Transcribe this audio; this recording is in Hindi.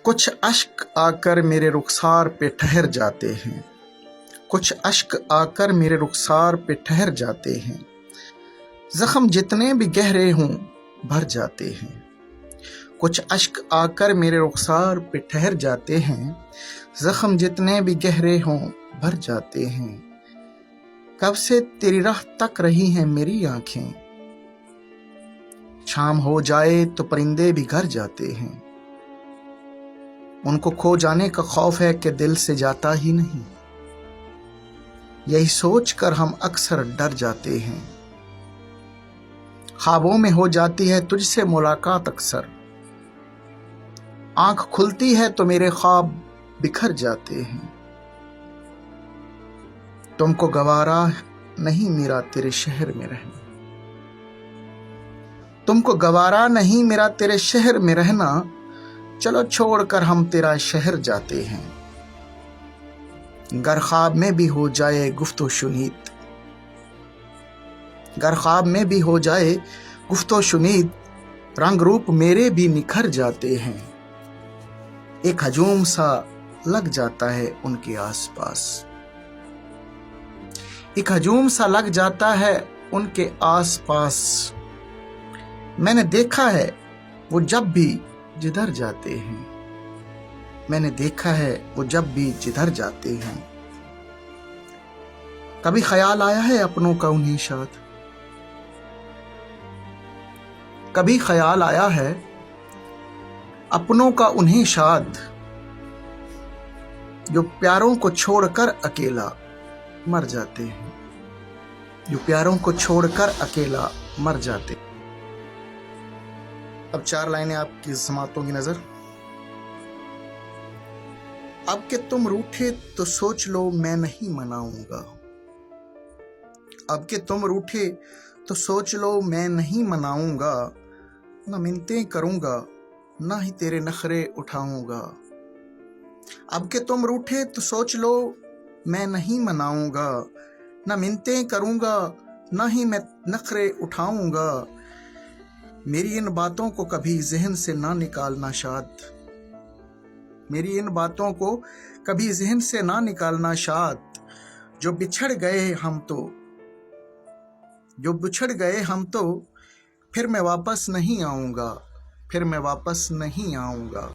कुछ अश्क आकर मेरे रुखसार पे ठहर जाते हैं, कुछ अश्क आकर मेरे रुखसार पे ठहर जाते हैं। जख्म जितने भी गहरे हों भर जाते हैं। कुछ अश्क आकर मेरे रुखसार पे ठहर जाते हैं। जख्म जितने भी गहरे हों भर जाते हैं। कब से तेरी राह तक रही हैं मेरी आंखें। शाम हो जाए तो परिंदे भी घर जाते हैं। उनको खो जाने का खौफ है कि दिल से जाता ही नहीं। यही सोच कर हम अक्सर डर जाते हैं। ख्वाबों में हो जाती है तुझसे मुलाकात अक्सर। आंख खुलती है तो मेरे ख्वाब बिखर जाते हैं। तुमको गवारा नहीं मेरा तेरे शहर में रहना। तुमको गवारा नहीं मेरा तेरे शहर में रहना। चलो छोड़कर हम तेरा शहर जाते हैं। गर ख्वाब में भी हो जाए गुफ्तो शुनीद, गर ख्वाब में भी हो जाए गुफ्तो शुनीद, रंग रूप मेरे भी निखर जाते हैं। एक हजूम सा लग जाता है उनके आसपास, एक हजूम सा लग जाता है उनके आसपास। मैंने देखा है वो जब भी जिधर जाते हैं। मैंने देखा है वो जब भी जिधर जाते हैं। कभी ख्याल आया है अपनों का उन्हें शाद। कभी ख्याल आया है अपनों का उन्हें शाद, जो प्यारों को छोड़कर अकेला मर जाते हैं। जो प्यारों को छोड़कर अकेला मर जाते। अब 4 लाइनें आपकी समातों की नजर। अब के तुम रूठे तो सोच लो मैं नहीं मनाऊंगा। अब के तुम रूठे तो सोच लो मैं नहीं मनाऊंगा। न मिन्नतें करूंगा ना ही तेरे नखरे उठाऊंगा। अब के तुम रूठे तो सोच लो मैं नहीं मनाऊंगा। न मिन्नतें करूंगा ना ही मैं नखरे उठाऊंगा। मेरी इन बातों को कभी जहन से ना निकालना शाद। मेरी इन बातों को कभी जहन से ना निकालना शाद। जो बिछड़ गए हम तो, जो बिछड़ गए हम तो, फिर मैं वापस नहीं आऊंगा। फिर मैं वापस नहीं आऊंगा।